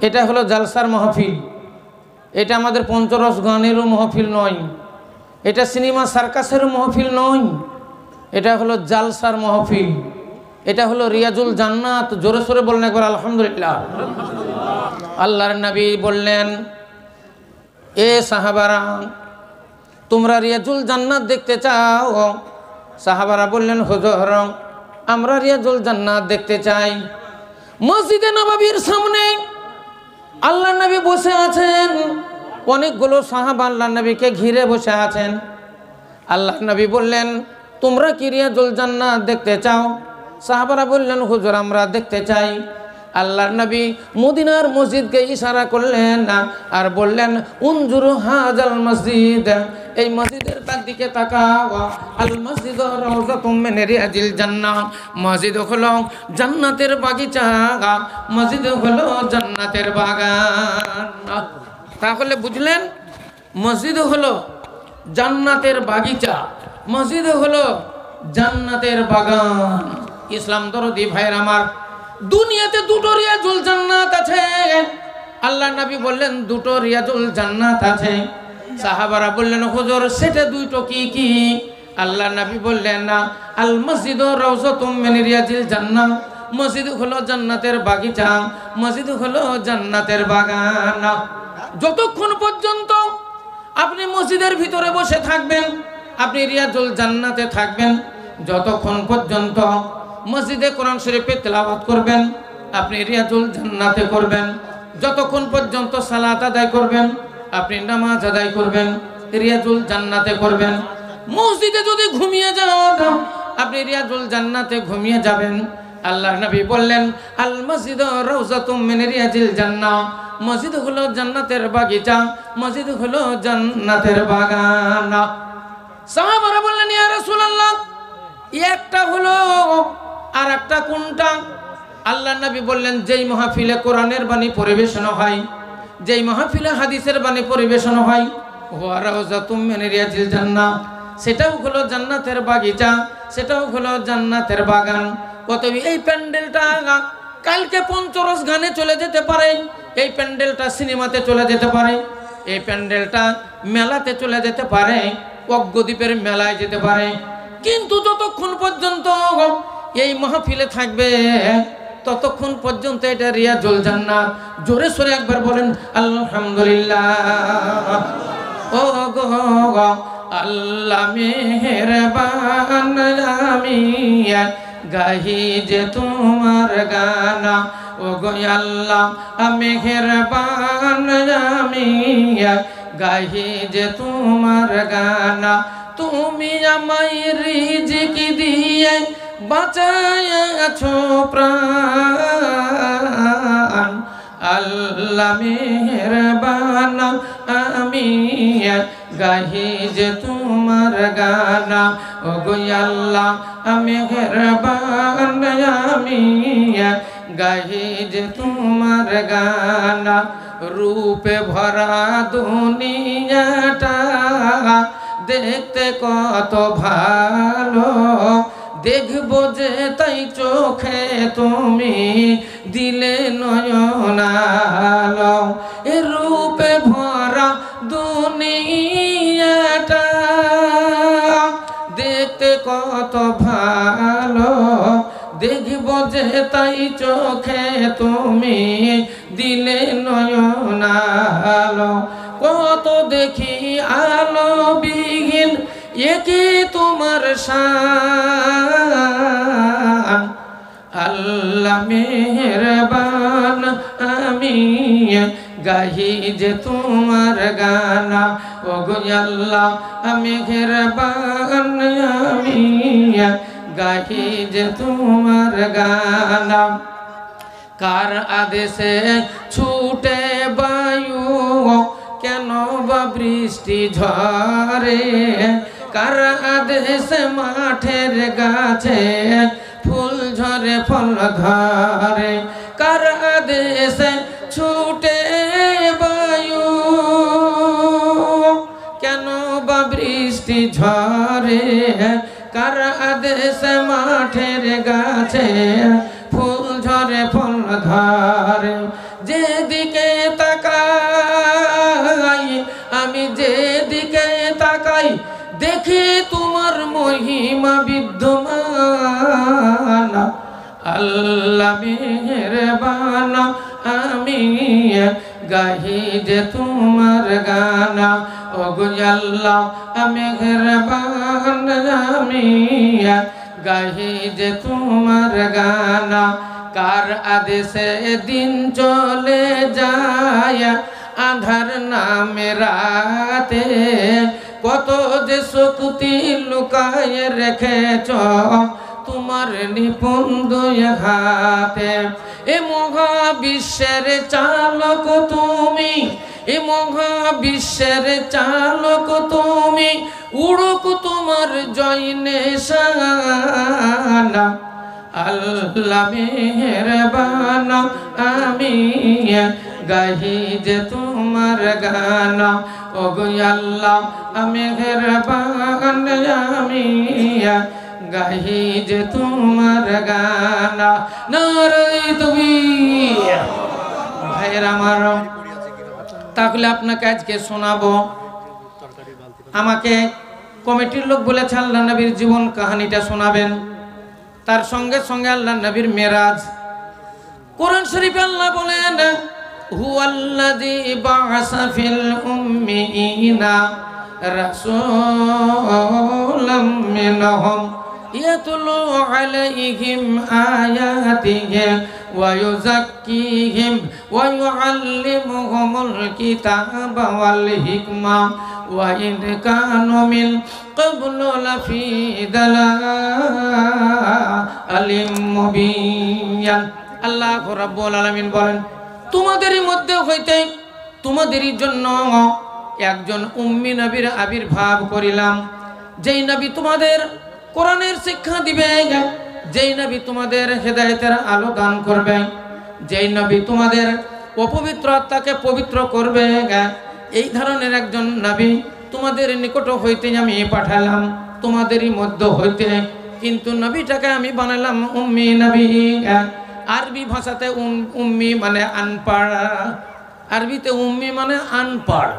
এটা হলো জালসার মাহফিল। এটা আমাদের পঞ্চরস গানেরও মাহফিল নয়, এটা সিনেমা সার্কাসেরও মাহফিল নয়, এটা হলো জালসার মাহফিল। এটা হলো রিয়াজুল জান্নাত। জোরে সোরে বললেন একবার আলহামদুলিল্লাহ। আল্লাহর নবী বললেন, এ সাহাবারা, তোমরা রিয়াজুল জান্নাত দেখতে চাও? সাহাবারা বললেন, হুজুর আমরা রিয়াজুল জান্নাত দেখতে চাই। মসজিদে নববীর সামনে আল্লাহর নবী বসে আছেন, অনেকগুলো সাহাবা আল্লাহর নবীকে ঘিরে বসে আছেন। আল্লাহর নবী বললেন, তোমরা কি রিয়াজুল জান্নাত দেখতে চাও? সাহাবারা বললেন, হুজুর আমরা দেখতে চাই। আল্লাহর নবী মদিনার মসজিদকে ইশারা করলেন আর বললেন, উনজুরু হাজাল মসজিদ, এই মসজিদের দিকে তাকাও। আল মসজিদ রাউযাতুম মিন রিয়াজিল জান্নাহ, মসজিদ হলো জান্নাতের বাগিচা, মসজিদ হলো জান্নাতের বাগান। তাহলে বুঝলেন, মসজিদ হলো জান্নাতের বাগিচা, মসজিদ হলো জান্নাতের বাগান। ইসলাম দরদি ভাইয়ের আমার, দুনিয়াতে দুটো রিয়াজুল জান্নাত আছে। আল্লাহর নবী বললেন দুটো রিয়াজুল জান্নাত আছে। সাহাবারা বললেন, হুজুর সেটা দুটো কি কি? আল্লাহর নবী বললেন, না, আল মসজিদ রাউযাতুম মিন রিয়াজিল জান্নাহ, মসজিদ হলো জান্নাতের বাগিচা, মসজিদ হলো জান্নাতের বাগান। যতক্ষণ পর্যন্ত আপনি মসজিদের ভিতরে বসে থাকবেন, আপনি রিয়াজুল জান্নাতে থাকবেন। যতক্ষণ পর্যন্ত মসজিদে কোরআন শরীফে তেলাওয়াত করবেন, আপনি রিয়াজুল জান্নাতে করবেন। যতক্ষণ পর্যন্ত সালাত আদায় করবেন, আপনি নামাজ আদায় করবেন, রিয়াজুল জান্নাতে করবেন। মসজিদে যদি ঘুমিয়ে যান, আপনি রিয়াজুল জান্নাতে ঘুমিয়ে যাবেন। আল্লাহর নবী বললেন, আল মসজিদ রাউযাতুম মিন রিয়াজিল জান্নাহ, মসজিদ হলো জান্নাতের বাগিচা, মসজিদ হলো জান্নাতের বাগান। সাহাবারা বললেন, ইয়া রাসূলুল্লাহ একটা হলো আর একটা কোনটা? আল্লাহর নবী বললেন, যেই মাহফিলে কোরআনের বাণী পরিবেশন হয়, যেই মাহফিলে হাদিসের বাণী পরিবেশন হয়, ওয়া রাউযাতুম মিন রিয়াজিল জান্নাহ, সেটাও হলো জান্নাতের বাগিচা, সেটাও হলো জান্নাতের বাগান। অতএব এই প্যান্ডেলটা কালকে পঞ্চরস গানে চলে যেতে পারে, এই প্যান্ডেলটা সিনেমাতে চলে যেতে পারে, এই প্যান্ডেলটা মেলাতে চলে যেতে পারে, অগ্গদ্বীপের মেলায় যেতে পারে, কিন্তু যতক্ষণ পর্যন্ত এই মাহফিলে থাকবে ততক্ষণ পর্যন্ত এটা রিয়াজুল জান্নাত। জোরে সোরে একবার বলেন আলহামদুলিল্লাহ। ও গো আল্লাহ মেহেরবান, আমি গাহি যে তোমার গানা। ও গো আল্লাহ মেহেরবান, আমি গাহি যে তোমার গানা। তুমি আমায় রিজিক দিয়ে বাঁচাইয়াছো প্রাণ, আল্লাহ মেহেরবান, আমি গাহি যে তোমার গানা। ও গো আল্লাহ মেহেরবান, আমি গাহি যে তোমার গানা। রূপে ভরা দুনিয়াটা দেখতে কত ভালো, দেখবো যে তাই চোখে তুমি দিলে নয়নালো। এ রূপে ভরা দুনিয়াটা দেখতে কত ভালো, দেখবো যে তাই চোখে তুমি দিলে নয়নালো। কত দেখি আলো বিহীন একে তোমার শান, আল্লাহ মেহেরবান, আমি গাহি যে তোমার গানা। ও গো আল্লাহ মেহেরবান, আমি গাহি যে তোমার গানা। কার আদেশে ছুটে বায়ু, কেন বা বৃষ্টি ঝরে? কার আদেশে মাঠের গাছে ফুল ঝরে ফল ধরে? কার আদেশে ছুটে বায়ু, কেন বা বৃষ্টি ঝরে? কার আদেশে মাঠের গাছে ফুল ঝরে ফল ধরে? যেদিকে তাকাই, আমি যেদিকে তাকাই দেখি তোমার মহিমা বিদ্যমান। আল্লাহ মেহেরবান, আমি গাহি যে তোমার গানা। ওগো আল্লাহ মেহেরবান, আমি গাহি যে তোমার গানা। কার আদেশে দিন চলে যায় আধার নামে রাতে, কত যে শক্তি লুকায় রেখেছ তোমার নিপুণ দুই হাতে। এ মহাবিশ্বের চালক তুমি, এ মহাবিশ্বের চালক তুমি, উড়ুক তোমার জয় নিশানা। আল্লাহ মেহেরবান, আমি গাহি যে তোমার গানা। ওগো আল্লাহ মেহেরবান, আমি গাহি যে তোমার গানা। নারে তাকবীর। ভাইয়েরা আমার, তাহলে আপনাকে আজকে শোনাবো। আমাকে কমিটির লোক বলেছে আল্লাহ নবীর জীবন কাহিনীটা শোনাবেন, তার সঙ্গে সঙ্গে আল্লাহ নবীর মেরাজ। কোরআন শরীফে আল্লাহ বলেন, হুয়াল্লাযী বা'আসা ফিল উম্মিয়িনা রাসূলাম মিনহুম ইয়াতলু আলাইহিম আয়াতিহি ওয়া ইউযাক্কিহিম ওয়া ইউআল্লিমুহুমুল কিতাবা ওয়াল হিকমা ওয়া ইন কানু মিন ক্বাবলু লাফি দালালিম মুবিন। আল্লাহ রাব্বুল আলামিন বলেন, তোমাদেরই মধ্যে হইতে তোমাদেরই জন্য একজন উম্মি নবীর আবির্ভাব করিলাম, যেই নবী তোমাদের কোরআনের শিক্ষা দিবে, যেই নবী তোমাদের হেদায়েতের আলো দান করবে, যেই নবী তোমাদের অপবিত্র আত্মাকে পবিত্র করবে, এই ধরনের একজন নবী তোমাদের নিকট হইতে আমি পাঠালাম, তোমাদেরই মধ্য হইতে। কিন্তু নবীটাকে আমি বানালাম উম্মি নবী। আরবি ভাষাতে উম্মি মানে আনপাড়, আরবিতে উম্মি মানে আনপাড়,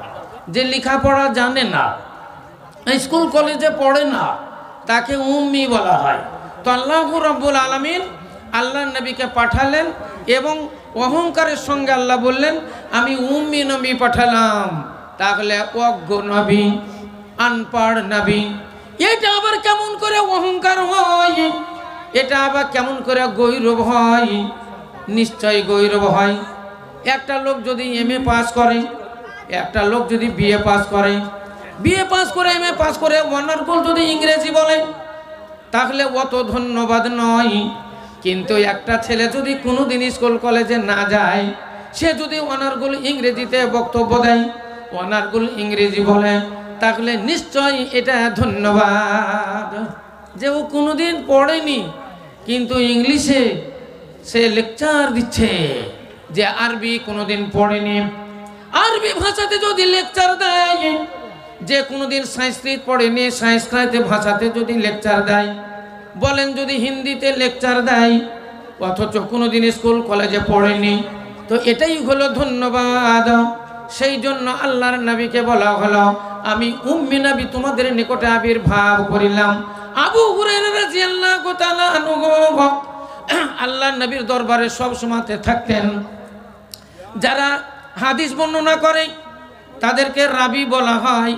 যে লেখাপড়া জানে না, স্কুল কলেজে পড়ে না, তাকে উম্মি বলা হয়। তো আল্লাহ রাব্বুল আলামিন আল্লাহ নবীকে পাঠালেন এবং অহংকারের সঙ্গে আল্লাহ বললেন, আমি উম্মি নবী পাঠালাম। তাহলে অজ্ঞ নবী, আনপাড় নবী, এটা আবার কেমন করে অহংকার হয়? এটা আবার কেমন করে গৌরব হয়? নিশ্চয় গৌরব হয়। একটা লোক যদি এমএ পাস করে, একটা লোক যদি বিএ পাস করে, বিএ পাস করে এমএ পাস করে অনার্গল যদি ইংরেজি বলে, তাহলে অত ধন্যবাদ নয়। কিন্তু একটা ছেলে যদি কোনোদিন স্কুল কলেজে না যায়, সে যদি অনার্গল ইংরেজিতে বক্তব্য দেয়, অনার্গল ইংরেজি বলে, তাহলে নিশ্চয় এটা ধন্যবাদ। যে ও কোনোদিন পড়েনি কিন্তু ইংলিশে সে লেকচার দিচ্ছে, যে আরবি কোনোদিন পড়েনি, আরবি ভাষাতে যদি লেকচার দেয়, যে কোনোদিন সংস্কৃত পড়েনি সংস্কৃত ভাষাতে যদি লেকচার দেয়, বলেন যদি হিন্দিতে লেকচার দেয়, অথচ কোনোদিন স্কুল কলেজে পড়েনি, তো এটাই হলো ধন্যবাদ। সেই জন্য আল্লাহর নবীকে বলা হলো, আমি উম্মি নবী তোমাদের নিকটে আবির্ভাব করিলাম। আবু হুরায়রা রাদিয়াল্লাহু তাআলা আনহু আল্লাহর নবীর দরবারে সব সময়তে থাকতেন। যারা হাদিস বর্ণনা করে তাদেরকে রাবি বলা হয়,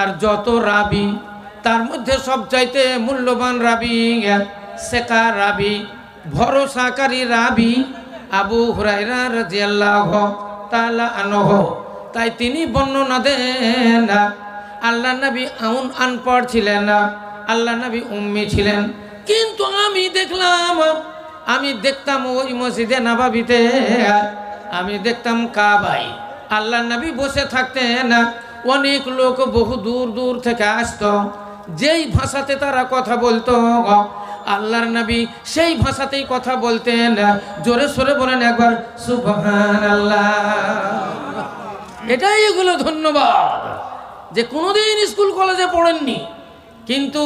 আর যত রাবি তার মধ্যে সবচাইতে মূল্যবান রাবি, সেকা রাবি, ভরসাকারী রাবি আবু হুরায়রা রাদিয়াল্লাহু তাআলা আনহু। তাই তিনি বর্ণনা দেন, আল্লাহ নবী আনপড় ছিলেন না, আল্লাহ নবী উম্মি ছিলেন। কিন্তু আমি দেখতাম ওই মসজিদে নববীতে, আমি দেখতাম কাবায় আল্লাহ নবী বসে থাকতেন, অনেক লোক বহু দূর দূর থেকে আসতো, যেই ভাষাতে তারা কথা বলতো আল্লাহর নবী সেই ভাষাতেই কথা বলতেন। জোরে সোরে বলেন একবার সুবহানাল্লাহ। এটাই হলো ধন্যবাদ, যে কোনোদিন স্কুল কলেজে পড়েননি কিন্তু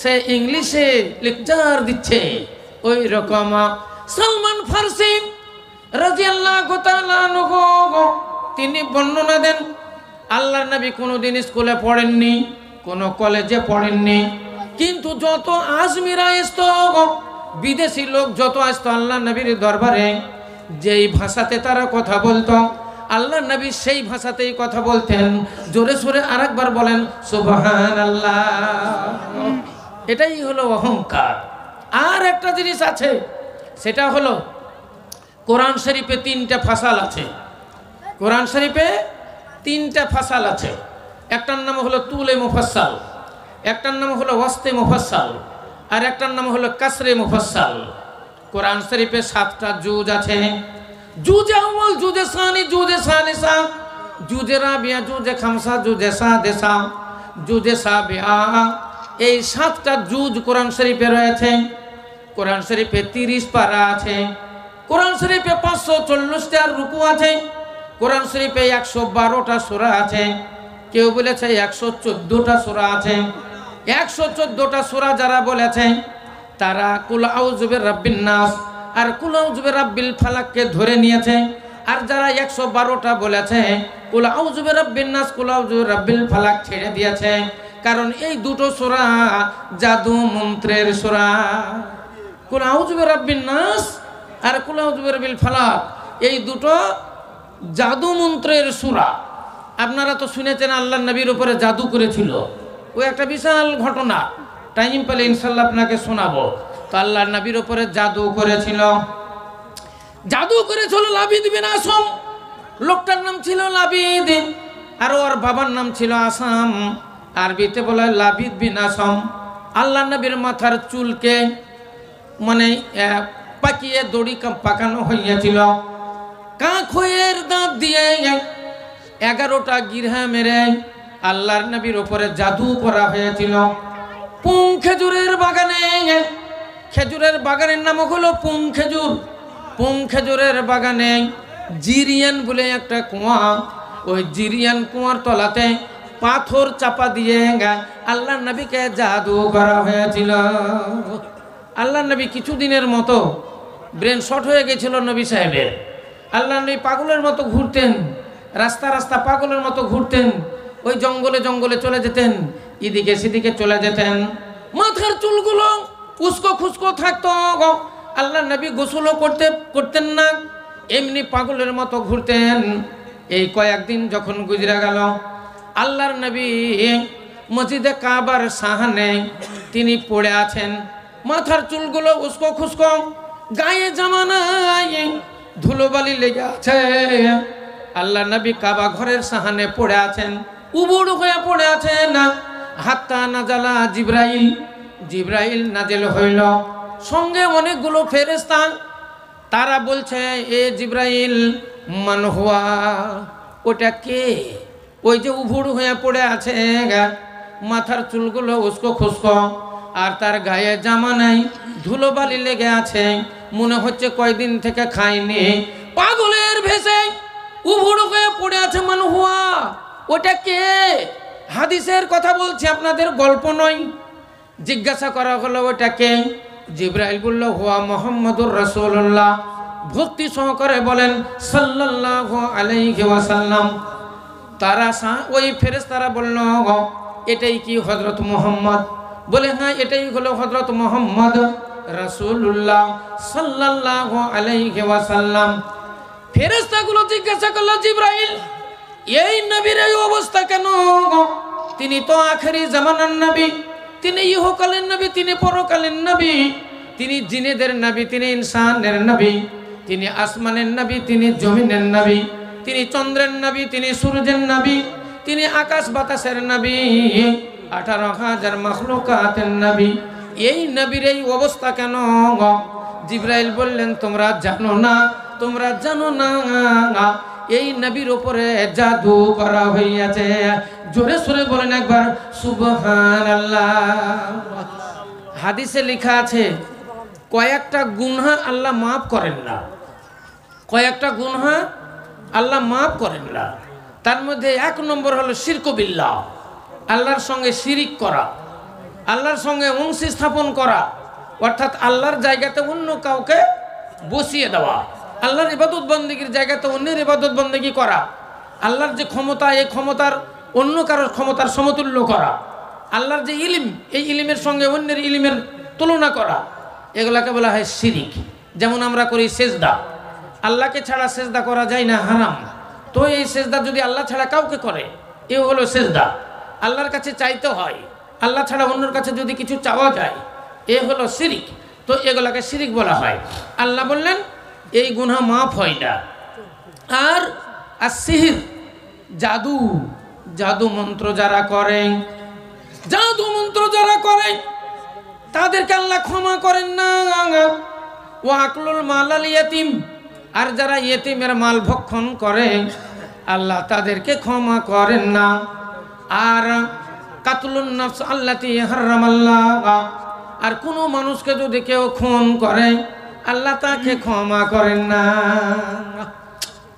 সে ইংলিশে লেকচার দিচ্ছে। ওই রকম সালমান ফারসি রাদিয়াল্লাহু তাআলা আনহু তিনি বর্ণনা দেন, আল্লাহর নবী কোনোদিন স্কুলে পড়েননি, কোনো কলেজে পড়েননি, কিন্তু যত আজমিরা আসতো, বিদেশি লোক যত আসতো আল্লাহর নবীর দরবারে, যেই ভাষাতে তারা কথা বলতো আল্লাহর নবী সেই ভাষাতেই কথা বলতেন। জোরে সোরে আরেকবার বলেন সুবহানাল্লাহ। এটাই হলো অহংকার। আর একটা জিনিস আছে, সেটা হলো কোরআন শরীফে 3টা ফাসাল আছে। কোরআন শরীফে 3টা ফাসাল আছে। একটার নাম হলো তুলে মুফাসসাল, একটার নাম হলো ওয়াস্তে মুফাসসাল, আর একটার নাম হলো কাসরে মুফাসসাল। কোরআন শরীফে 7টা জুজ আছে। জুজে আউয়াল, জুজে সানি, জুজে সালিসা, জুজে রাবিয়া, জুজে খামসা, জুজে সাদেসা, জুজে সাবিয়া। এই 7টা জুজ কোরআন শরীফে রয়েছে। কোরআন শরীফে 30 পারা আছে। কোরআন শরীফে 540টা রুকু আছে। কোরআন শরীফে 112টা সূরা আছে। কেউ বলেছে 114টা সূরা আছে। 114টা সূরা যারা বলেছে তারা কুল আউযু বিরাব্বিন নাস আর কুল আউযু বিরাব্বিল ফালাককে ধরে নিয়েছে। আর যারা 112টা বলেছে কুল আউযু বিরাব্বিন নাস, কুল আউযু বিরাব্বিল ফালাক ছেড়ে দিয়েছে। কারণ এই দুটো সূরা জাদু মন্ত্রের সূরা। কুল আউযু বিরাব্বিন নাস আর কুল আউযু বিরাব্বিল ফালাক এই দুটো জাদু মন্ত্রের সূরা। আপনারা তো শুনেছেন আল্লাহর নবীর উপরে জাদু করেছিল, ওই একটা বিশাল ঘটনা। টাইম পেলে ইনশাল্লাহ আপনাকে শোনাবো। তো আল্লাহর নবীর উপরে জাদু করেছিল। লাবিদ বিন আসম, লোকটার নাম ছিল লাবিদ, আর ওর বাবার নাম ছিল আসাম। আরবিতে বলা হয় লাবিদ বিন আসম। আল্লাহর নবীর মাথার চুলকে মানে পাকিয়ে দড়ি পাকানো হইয়াছিল। কাঁখয়ের দাঁত দিয়ে 11টা গিরহা মেরে আল্লাহর নবীর উপরে জাদু করা হয়েছিল। পুং খেজুরের বাগানে, খেজুরের বাগানের নাম হলো পুং খেজুর। পুং খেজুরের বাগানে জিরিয়ান বলে একটা কুয়া, ওই জিরিয়ান কুয়ার তলাতে পাথর চাপা দিয়ে আল্লাহর নবীকে জাদু করা হয়েছিল। আল্লাহর নবী কিছুদিনের মতো ব্রেন শর্ট হয়ে গেছিল নবী সাহেবের। আল্লাহর নবী পাগলের মতো ঘুরতেন, রাস্তা রাস্তা পাগলের মতো ঘুরতেন। ওই জঙ্গলে জঙ্গলে চলে যেতেন, এদিকে সেদিকে চলে যেতেন। মাথার চুলগুলো উস্কো খুস্কো থাকতো। আল্লাহর নবী গোসলও করতেন না, এমনি পাগলের মতো ঘুরতেন। এই কয়েকদিন যখন গুজরা গেল, আল্লাহর নবী মসজিদে কাবার সাহানে তিনি পড়ে আছেন। মাথার চুলগুলো উস্কো খুস্কো, গায়ে জামা নাই, ধুলোবালি লেগে আছে। আল্লাহর নবী কাবা ঘরের সাহানে পড়ে আছেন, উবুড় হয়ে পড়ে আছেন। হাত্তা নাজালা জিব্রাইল, জিব্রাইল নাজেল হইল, সঙ্গে অনেকগুলো ফেরেশতা। তারা বলছে এ জিব্রাইল মান হুয়া, ওটা কে? ওই যে উবুড় হয়ে পড়ে আছে, মাথার চুলগুলো উস্কো খুস্কো, আর তার গায়ে জামা নাই, ধুলোবালি লেগে আছে, মনে হচ্ছে কয়দিন থেকে খায়নি। পাগলের ভেসে উবুড় হয়ে পড়ে আছে মান হুয়া, ওটা কে? হাদিসের কথা বলছি, আপনাদের গল্প নয়। জিজ্ঞাসা করা হলো ওটা কে? জিব্রাইল বলল হুয়া মুহাম্মাদুর রাসূলুল্লাহ। ভক্তি সহকারে বলেন সাল্লাল্লাহু আলাইহি ওয়াসাল্লাম। তারা ওই ফেরেশতারা বলল এটাই কি হযরত মুহাম্মদ? বলে হ্যাঁ, এটাই হলো হযরত মুহাম্মদ রাসূলুল্লাহ সাল্লাল্লাহু আলাইহি ওয়াসাল্লাম। ফেরেশতাগুলো জিজ্ঞাসা করলো জিব্রাইল, এই নবীর এই অবস্থা কেন? তিনি তো আখেরি জামানার নবী, তিনি ইহকালীন নবী, তিনি পরকালীন নবী, তিনি জিনেদের নবী, তিনি ইনসানের নবী, তিনি আসমানের নবী, তিনি জমিনের নবী, তিনি চন্দ্রের নবী, তিনি সূর্যের নবী, তিনি আকাশ বাতাসের নবী, 18,000 মাখলুকাতের নবী। এই নবীর এই অবস্থা কেন? জিব্রাইল বললেন তোমরা জানো না, তোমরা জানো না এই নবীর উপরে জাদু করা হইয়াছে। জোরে সুরে বলেন একবার সুবহানাল্লাহ। হাদিসে লেখা আছে কয়েকটা গুনাহ আল্লাহ মাফ করেন না, কয়েকটা গুনাহ আল্লাহ মাফ করেন না। তার মধ্যে 1 নম্বর হলো শিরকু বিল্লাহ, আল্লাহর সঙ্গে শিরিক করা, আল্লাহর সঙ্গে অংশী স্থাপন করা, অর্থাৎ আল্লাহর জায়গাতে অন্য কাউকে বসিয়ে দেওয়া। আল্লাহর ইবাদত বন্দেগীর জায়গাতে অন্যের ইবাদত বন্দেগী করা, আল্লাহর যে ক্ষমতা এই ক্ষমতার অন্য কারোর ক্ষমতার সমতুল্য করা, আল্লাহর যে ইলম এই ইলমের সঙ্গে অন্যের ইলমের তুলনা করা, এগুলাকে বলা হয় শিরিক। যেমন আমরা করি সেজদা, আল্লাহকে ছাড়া সেজদা করা যায় না, হারাম। তো এই সেজদা যদি আল্লাহ ছাড়া কাউকে করে, এ হলো সেজদা। আল্লাহর কাছে চাইতে হয়, আল্লাহ ছাড়া অন্যের কাছে যদি কিছু চাওয়া যায়, এ হলো শিরিক। তো এগুলাকে শিরিক বলা হয়। আল্লাহ বললেন এই গুনাহ মাফ হয় না। আর সিহির, জাদু, জাদু মন্ত্র যারা করে, জাদু মন্ত্র যারা করে তাদেরকে আল্লাহ ক্ষমা করেন না। ও আকলুল মালাল ইয়াতিম, আর যারা ইয়েতিমের মাল ভক্ষণ করে আল্লাহ তাদেরকে ক্ষমা করেন না। আর কাতলুন নাফস আল্লাতী হারামাল্লাহ, আর কোনো মানুষকে যদি কেউ খুন করে আল্লাহ তাকে ক্ষমা করেন না।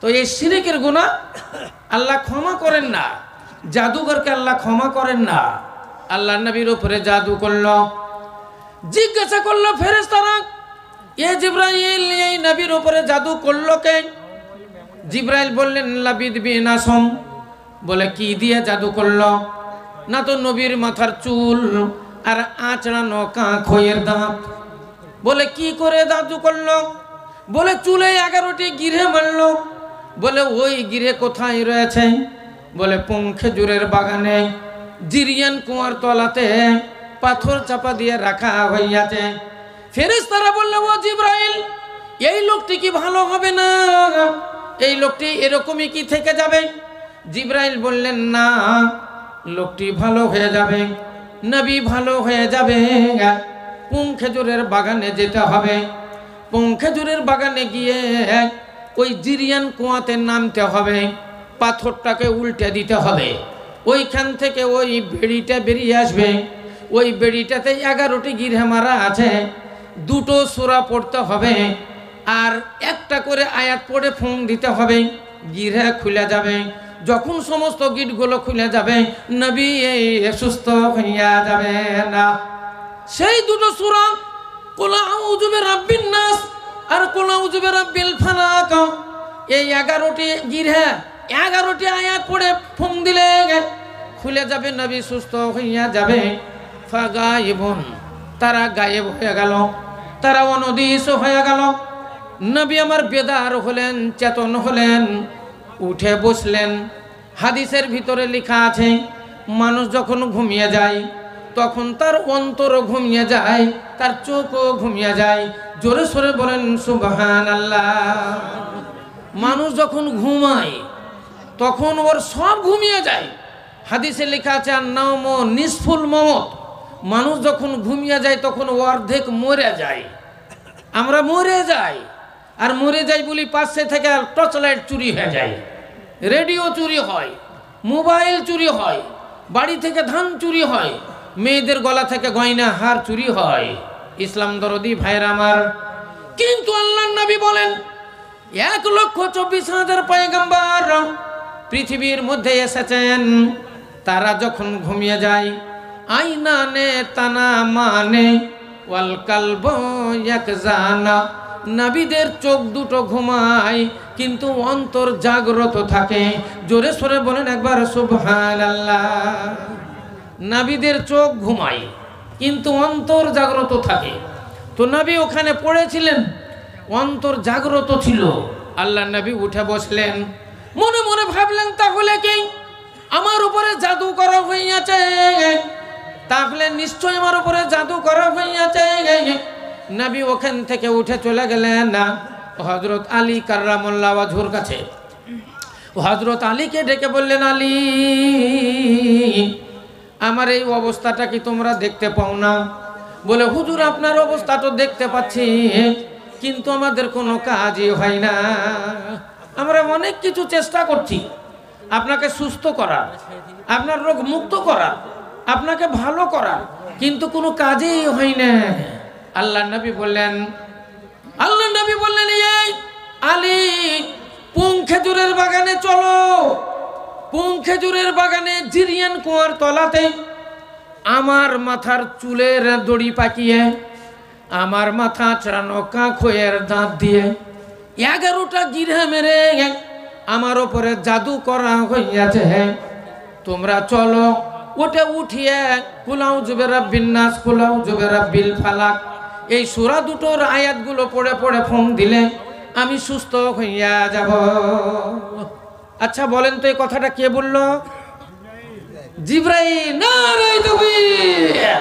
তো এই শিরকের গুনাহ আল্লাহ ক্ষমা করেন না, জাদুঘরকে আল্লাহ ক্ষমা করেন না। আল্লাহ নবীর উপরে জাদু করলো, জিজ্ঞাসা করলো ফেরেশতারা, এ জিবরাইল এই নবীর উপরে জাদু করলো কে? জিবরাইল বললেন লাবিদ বিন আসম। বলে কি দিয়ে জাদু করলো? না তো নবীর মাথার চুল আর আঁচড়ানো কাঁখয়ের দাঁত। বলে কি করে জাদু করলো? বলে চুলে 11টি গিরে মারলো। বলে ওই গিরে কোথায় রয়েছে? বলে খেজুরের বাগানে জিরিয়ান কুয়ার তলাতে পাথর চাপা দিয়ে রাখা হইয়াছে। ফেরেশতারা বলল ও জিবরাইল, এই লোকটি কি ভালো হবে না? এই লোকটি এরকমই কি থেকে যাবে? জিবরাইল বললেন না, লোকটি ভালো হয়ে যাবে, নবী ভালো হয়ে যাবে। খেজুরের বাগানে যেতে হবে। খেজুরের বাগানে গিয়ে ওই জিরিয়ান কুয়াতে নামতে হবে, পাথরটাকে উল্টে দিতে হবে, ওইখান থেকে ওই বেড়িটা বেরিয়ে আসবে। ওই বেড়িটাতে 11টি গিরে মারা আছে, 2টো সূরা পড়তে হবে আর একটা করে আয়াত পড়ে ফুঁক দিতে হবে, গিরে খুলে যাবে। যখন সমস্ত গিটগুলো খুলে যাবে নবী সুস্থ হইয়া যাবে না। সেই 2টো সূরা কুল আউযু বিরাব্বিন নাস আর কুল আউযু বিরাব্বিল ফালাক, এই 11টি গিরে 11টি আয়াত পড়ে ফুঁক দিলে খুলে যাবে, নবী সুস্থ হইয়া যাবে। ফাগাইবুন, তারা গায়েব হয়ে গেল, তারা অনদিশ হয়ে গেল। নবী আমার বেদার হলেন, চেতন হলেন, উঠে বসলেন। হাদিসের ভিতরে লেখা আছে মানুষ যখন ঘুমিয়ে যায় তখন তার অন্তরও ঘুমিয়ে যায়, তার চোখও ঘুমিয়ে যায়। জোরে সোরে বলেন সুবহানাল্লাহ। মানুষ যখন ঘুমায় তখন ওর সব ঘুমিয়ে যায়। হাদিসে লেখা আছে আন-নাওম নিসফুল মওত, মানুষ যখন ঘুমিয়ে যায় তখন ও অর্ধেক মরে যায়। আমরা মরে যাই, আর মরে যাই বলি পাশে থেকে টর্চ লাইট চুরি হয়ে যায়, রেডিও চুরি হয়, মোবাইল চুরি হয়, বাড়ি থেকে ধান চুরি হয়, মেয়েদের গলা থেকে গয়না হার চুরি হয়। ইসলাম দরদি ভাইরা আমার, কিন্তু আল্লাহর নবী বলেন 1,24,000 পয়গম্বর পৃথিবীর মধ্যে এসেছেন, তারা যখন ঘুমিয়ে যায় আইনা নে তানা মানে ওয়াল কালবু ইয়াকজানা, নবীদের চোখ দুটো ঘুমায় কিন্তু অন্তর জাগ্রত থাকে। জোরে সোরে বলেন একবার সুবহানাল্লাহ। নবীদের চোখ ঘুমায় কিন্তু অন্তর জাগ্রত থাকে। তো নবী ওখানে পড়েছিলেন, অন্তর জাগ্রত ছিল। আল্লাহ নবী উঠে বসলেন, মনে মনে ভাবলেন তাহলে কি আমার উপরে জাদু করা হইয়াছে? তাহলে নিশ্চয় আমার উপরে জাদু করা হইয়াছে। নবী ওখান থেকে উঠে চলে গেলেন না হযরত আলী কাররামাল্লাহু ওয়াজহুর কাছে। হযরত আলীকে ডেকে বললেন, আলী, আমার এই অবস্থাটা কি তোমরা দেখতে পাও না? বলে হুজুর আপনার অবস্থা তো দেখতে পাচ্ছি, কিন্তু আমাদের কোনো কাজই হয় না। আমরা অনেক কিছু চেষ্টা করছি আপনাকে সুস্থ করার, আপনার রোগ মুক্ত করার, আপনাকে ভালো করার, কিন্তু কোনো কাজেই হয় না। আল্লাহ নবী বললেন, এই আলী, খেজুরের বাগানে চলো। খেজুরের বাগানে জিরিয়ান কুয়ার তলাতে আমার মাথার চুলের দড়ি পাকিয়ে, আমার মাথা চাড়ানো কাঁখয়ের দাঁত দিয়ে 11টা গিরে মেরে আমার ওপরে জাদু করা হইয়াছে, তোমরা চলো ওটা উঠিয়ে কুলাউ জুবেরাব্বিন নাস কুলাউ জুবেরাব্বিল ফালাক এই সূরা দুটোর আয়াতগুলো পড়ে পড়ে ফোন দিলে আমি সুস্থ হইয়া যাব। আচ্ছা বলেন তো এই কথাটা কে বলল? জিবরাইল। নারে তাকবীর,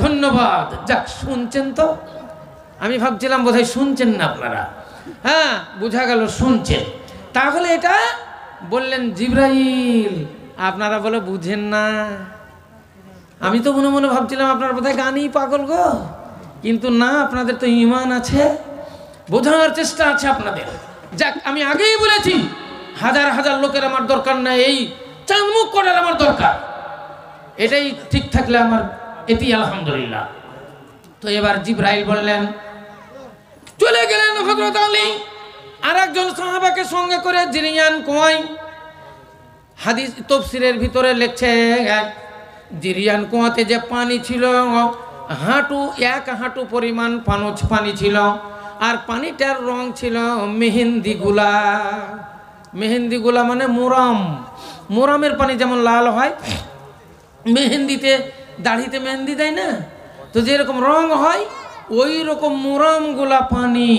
ধন্যবাদ। যাক, শুনছেন তো? আমি ভাবছিলাম বোধহয় শুনছেন না আপনারা। হ্যাঁ, বোঝা গেল শুনছেন। তাহলে এটা বললেন জিবরাইল, আপনারা বলে বুঝেন না। আমি তো মনে মনে ভাবছিলাম আপনার বোধহয় গানই পাগল গো, কিন্তু না, আপনাদের তো ঈমান আছে, বোঝানোর চেষ্টা আছে আপনাদের। যাক, আমি আগেই বলেছি হাজার হাজার লোকের আমার দরকার নাই, এই চাঁদমুখ করার আমার দরকার। এটাই ঠিক থাকলে আমার এটি আলহামদুলিল্লাহ। তো এবার জিবরাইল বললেন, চলে গেলেন হযরত আলী আর একজন সাহাবাকে সঙ্গে করে জিরিয়ান কুয়ায়। হাদিস তাফসীরের ভিতরে লেখছে জিরিয়ান কুয়াতে যে পানি ছিল হাঁটু, 1 হাঁটু পরিমাণ পানি ছিল, আর পানিটার রং ছিল মেহেন্দি গুলা। মেহেন্দি গুলা মানে মোরাম, মোরামের পানি যেমন লাল হয়, মেহেন্দিতে দাড়িতে মেহেন্দি দেয় না, তো যেরকম রং হয় ওই রকম মোরাম গুলা পানি।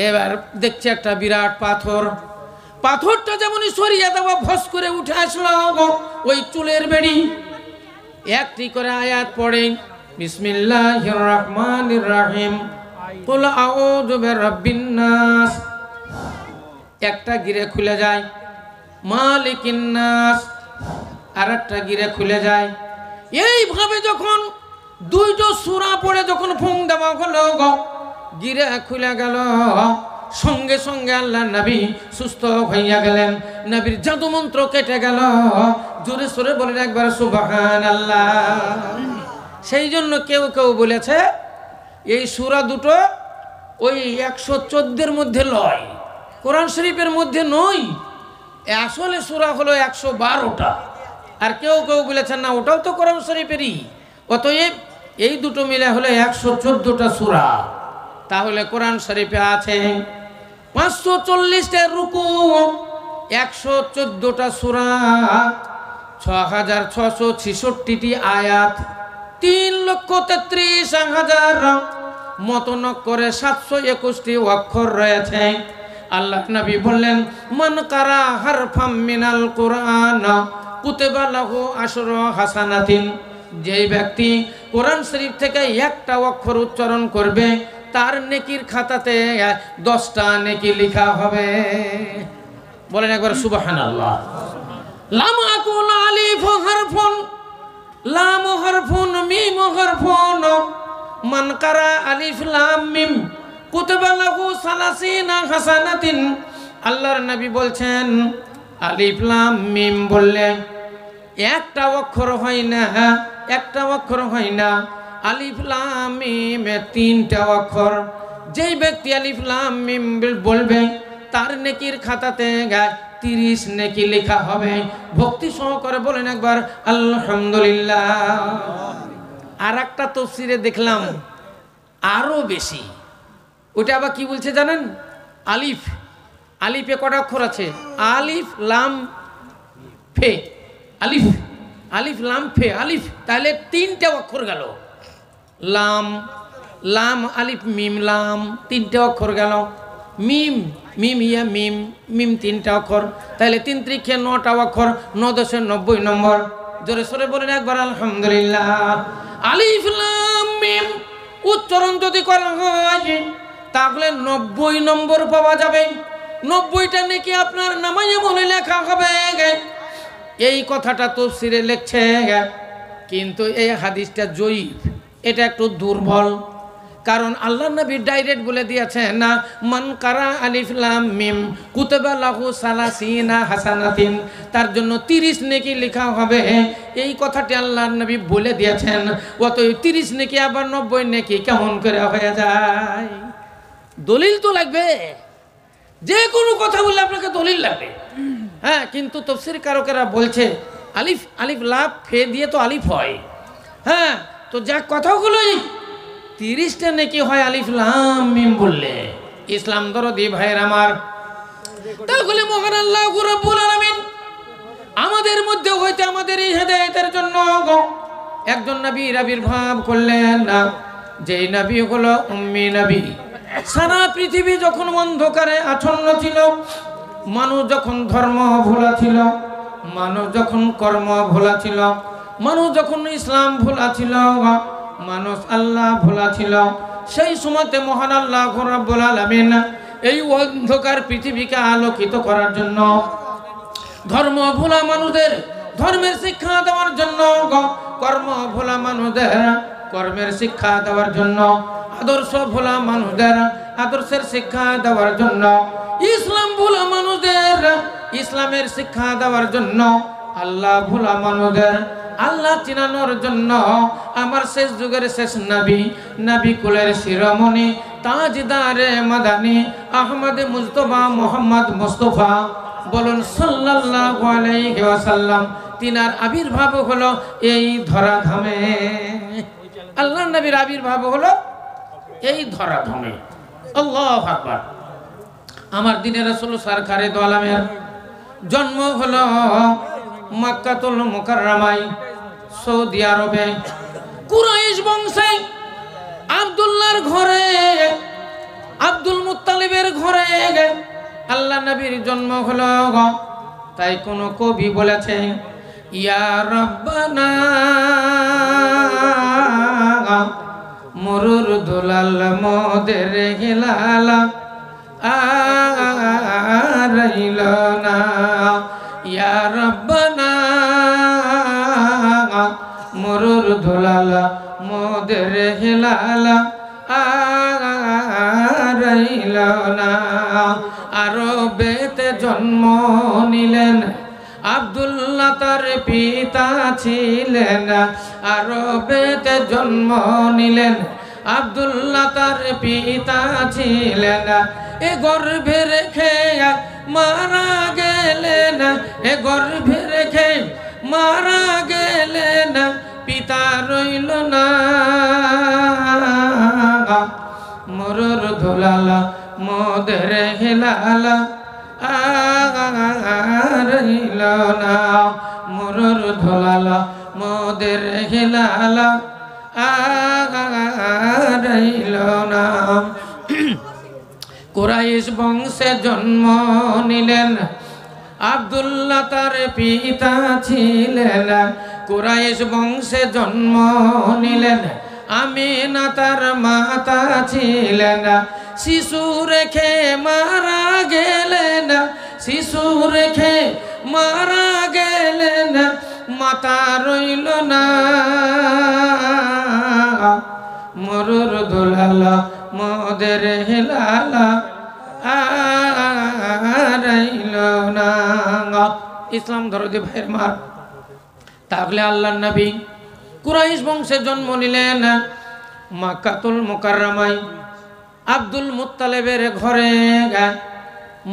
এবার দেখছে একটা বিরাট পাথর, পাথরটা যেমনই সরিয়ে দেওয়া ভস করে উঠে আসলো ওই চুলের বেড়ি। একটি করে আয়াত পড়ে, বিসমিল্লাহির রহমানির রহিম, কুল আউযু বিরাব্বিন নাস। একটা গিরে খুলে যায়, মালিকিন নাস, আর একটা গিরে খুলে যায়। এইভাবে যখন দুইটো সূরা পড়ে যখন ফুং দেওয়া হলো, গিরে খুলে গেল, সঙ্গে সঙ্গে আল্লাহ নবী সুস্থ হইয়া গেলেন, নবীর জাদু মন্ত্র কেটে গেল। জোরে সোরে বলেন একবার সুবহানাল্লাহ। সেই জন্য কেউ কেউ বলেছে এই সূরা দুটো ওই 114 মধ্যে লয়, কোরআন শরীফের মধ্যে নয়। আসলে সূরা হলো 112টা। আর কেউ কেউ বলেছেন না, ওটাও তো কোরআন শরীফেরই, অতএব এই দুটো মিলে হলো 114টা সূরা। তাহলে কোরআন শরীফে আছে 540টা রুকু, 114টা সূরা, 6666টি আয়াত, 3,33,000 মতন করে 721টি অক্ষর রয়েছে। আল্লাহ নবী বললেন, মান কারা হারফাম মিনাল কুরআন কুতিবা লাহু আশরু হাসানাতিন। যেই ব্যক্তি কোরআন শরীফ থেকে একটা অক্ষর উচ্চারণ করবে তার নেকির খাতাতে 10টা নেকি লেখা হবে। বলেন একবার সুবহানাল্লাহ। লাম আকুল আলিফ হারফুন, লাম হারফুন, মিম হারফুন, মান কারা আলিফ লাম মিম কুতিবা লাহু 30 হাসানাতিন। আল্লাহর নবী বলছেন আলিফ লাম মিম বললে একটা অক্ষর হয় না, একটা অক্ষর হয় না। আলিফ লাম মিম 3টা অক্ষর। যেই ব্যক্তি আলিফ লাম মিম বলবে তার নেকির খাতাতে 30 নেকি লেখা হবে। ভক্তি সহকারে বলেন একবার আলহামদুলিল্লাহ। আর একটা তাফসীরে দেখলাম আরো বেশি, ওটা আবার কি বলছে জানেন? আলিফ, আলিফে কটা অক্ষর আছে? আলিফ লাম ফে, আলিফ, আলিফ লাম ফে, আলিফ, তাহলে 3টা অক্ষর গেল। লাম, লাম আলিফ মিম লাম, 3টে অক্ষর গেল। মিম, মিম ইয়া মিম, মিম 3টা অক্ষর, তাহলে 3 × 9টা অক্ষর, 9 × 10 = 90 নম্বর। জোরে সোরে বলেন একবার আলহামদুলিল্লাহ। আলিফ লাম মিম উচ্চারণ যদি করা হয় তাহলে 90 নম্বর পাওয়া যাবে। 90টা নাকি আপনার নামায়ে মনে লেখা হবে। এই কথাটা তাফসীরে লেখছে, কিন্তু এই হাদিসটা জয়ীফ, এটা একটু দুর্বল। কারণ আল্লাহ নবী ডাইরেক্ট বলে দিয়েছেন না, মান কারা আলিফ লাম মিম কুতিবা লাহু 30 হাসানাতিন, তার জন্য 30 নেকি লেখা হবে। এই কথাটি আল্লাহ নবী বলে দিয়েছেন। অতএব 30 নেকি আবার 90 নেকি কেমন করে হয়ে যায়? দলিল তো লাগবে, যে কোনো কথা বললে আপনাকে দলিল লাগবে। হ্যাঁ, কিন্তু তাফসীর কারকেরা বলছে আলিফ, আলিফ লাম ফে দিয়ে তো আলিফ হয়। হ্যাঁ, তো যা কথাগুলোই 30টা নেকি হয় আলিফ লাম মিম বললে। ইসলাম দরদি ভাইয়ের আমার, তাহলে মহান আল্লাহ রাব্বুল আলামিন আমাদের মধ্যে হইতে আমাদের এই হেদায়েতের জন্য একজন নবীর আবির্ভাব করলেন না, যেই নবী হলো উম্মি নবী। সারা পৃথিবী যখন অন্ধকারে আচ্ছন্ন ছিল, মানুষ যখন ধর্ম ভোলা ছিল, মানুষ যখন কর্ম ভোলা ছিল, মানুষ যখন ইসলাম ভোলা ছিল, মানুষ আল্লাহ ভোলা ছিল, সেই সময়তে মহান আল্লাহ রাব্বুল আলামিন এই অন্ধকার পৃথিবীকে আলোকিত করার জন্য, ধর্ম ভোলা মানুষদের ধর্মের শিক্ষা দেওয়ার জন্য, কর্ম ভোলা মানুষদের কর্মের শিক্ষা দেওয়ার জন্য, আদর্শ ভোলা মানুষদের আদর্শের শিক্ষা দেওয়ার জন্য, ইসলাম ভোলা মানুষদের ইসলামের শিক্ষা দেওয়ার জন্য, আল্লাহ ভোলা মানুষদের আল্লাহ চিনানোর জন্য আমার শেষ যুগের শেষ নবী, নবী কুলের শিরোমণি তাজদারে মাদানী আহমদ মুজতবা মোহাম্মদ মুস্তফা বলুন সাল্লাল্লাহু আলাইহি ওয়াসাল্লাম, তিনার আবির্ভাব হলো এই ধরাধামে। আল্লাহর নবীর আবির্ভাব হলো এই ধরাধামে। আল্লাহু আকবার। আমার দিনের রাসূল সরকারে দো আলমের জন্ম হলো মক্কাতুল মুকাররমায়, সৌদি আরবে, কুরাইশ বংশে, আব্দুল্লাহর ঘরে, আব্দুল মুত্তালিবের ঘরে আল্লাহ নবীর জন্ম হলো। তাই কোন কবি বলেছে, ইয়া রাব্বানা মরুর দুলাল মোদের হিলালা আরাইল না, ইয়া রাব্বানা মরুর দুলাল মোদের হিলালা আরাইল না। আরবেতে জন্ম নিলেন আব্দুল্লাহ তার পিতা ছিলেন, আরবেতে জন্ম নিলেন আব্দুল্লাহ তার পিতা ছিলেন। এ গর্ভে রেখে মারা গেলেন, এ গর্ভে রেখে মারা গেলেন, পিতা রইল না। মরুর ধুলালা মোদের হেলালা আরাইল না, মরুর ধুলালা মোদের হেলালা আরাইল না। কুরাইশ বংশে জন্ম নিলেন আব্দুল্লাহ তার পিতা ছিলেন, কুরাইশ বংশে জন্ম নিলেন আমিনা তার মাতা ছিলেন। শিশু রেখে মারা গেলেন, শিশু রেখে মারা গেলেন, মাতা রইল না। মরুর দুলালা মোদের হেলালা আরাইল না। ইসলাম দরদি ভাইয়ের মার, তাহলে আল্লাহর নবী কুরাইশ বংশে জন্ম নিলেন মক্কাতুল মুকাররমায়, আব্দুল মুত্তালিবের ঘরে,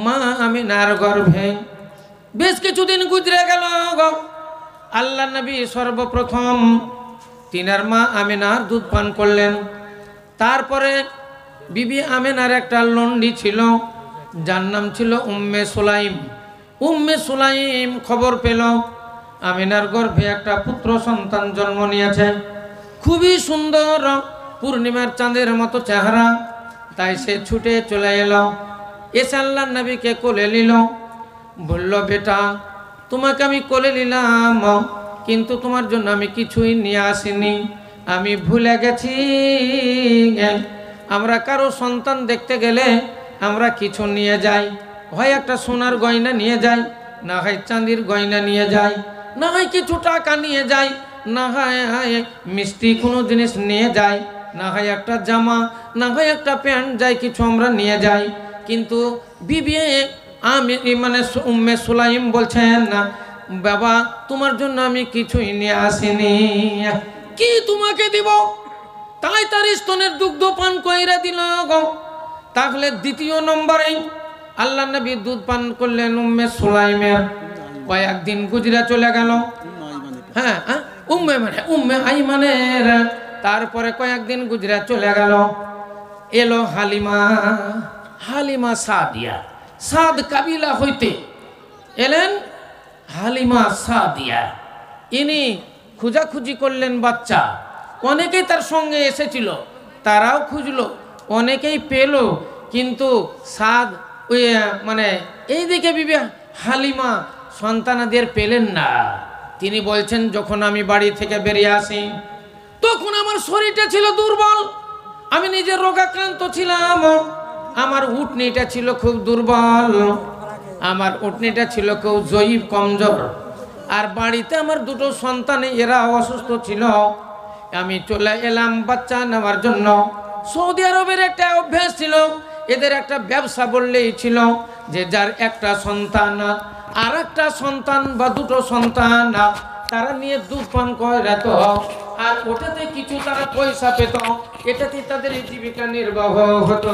মা আমিনার গর্ভে। বেশ কিছুদিন গুজরে গেল। আল্লাহর নবী সর্বপ্রথম তিনার মা আমিনার দুধ পান করলেন। তারপরে বিবি আমিনার একটা লন্ডি ছিল, যার নাম ছিল উম্মে সুলাইম। উম্মে সুলাইম খবর পেল আমিনার গর্ভে একটা পুত্র সন্তান জন্ম নিয়েছে, খুবই সুন্দর, পূর্ণিমার চাঁদের মতো চেহারা। তাই সে ছুটে চলে এলো, এসে আল্লাহর নবীকে কোলে নিল। বলল, বেটা তোমাকে আমি কোলে নিলাম, কিন্তু তোমার জন্য আমি কিছুই নিয়ে আসিনি, আমি ভুলে গেছি। আমরা কারো সন্তান দেখতে গেলে আমরা কিছু নিয়ে যাই, হয় একটা সোনার গয়না নিয়ে যাই, না হয় চাঁদির গয়না নিয়ে যাই, না হয় কিছু টাকা নিয়ে যাই, না হয় মিষ্টি কোনো জিনিস নিয়ে যাই, না হয় একটা জামা, না হয় একটা প্যান্ট যাই, কিছু আমরা নিয়ে যাই। কিন্তু বিবি আমি মানে উম্মে সুলাইম বলছেন, না বাবা তোমার জন্য আমি কিছুই নিয়ে আসিনি, কি তোমাকে দিব? তাই তার স্তনের দুগ্ধ পান কইরা দিল। তাহলে দ্বিতীয় নম্বরে আল্লাহ নবী দুধ পান করলেন উম্মে সুলাইমের। কয়েকদিন গুজরা চলে গেল, হ্যাঁ উম্মে আইমানের। তারপরে কয়েকদিন গুজরা চলে গেল, এলো হালিমা। হালিমা সাদিয়া। সাদ কাবিলা হইতে এলেন হালিমা সাদিয়া। ইনি খুঁজাখুঁজি করলেন বাচ্চা, অনেকেই তার সঙ্গে এসেছিল, তারাও খুঁজলো, অনেকেই পেল, কিন্তু সাদ ওই মানে এইদিকে বিবি হালিমা সন্তানাদের পেলেন না। তিনি বলছেন, যখন আমি বাড়ি থেকে বেরিয়ে আসি তখন আমার শরীরটা ছিল দুর্বল, আমি নিজে রোগাক্রান্ত ছিলাম, আমার উটনিটা ছিল খুব দুর্বল, আমার উটনিটা ছিল খুব জয়ীব কমজোর, আর বাড়িতে আমার দুটো সন্তান এরা অসুস্থ ছিল। আমি চলে এলাম বাচ্চা নেওয়ার জন্য। সৌদি আরবের একটা অভ্যাস ছিল, এদের একটা ব্যবসা বললেই ছিল যে যার একটা সন্তান আর একটা সন্তান বা দুটো সন্তান তারা নিয়ে দুধ পান করে রাখত, আর ওটাতে কিছু তারা পয়সা পেত, এটাতে তাদের জীবিকা নির্বাহ হতো।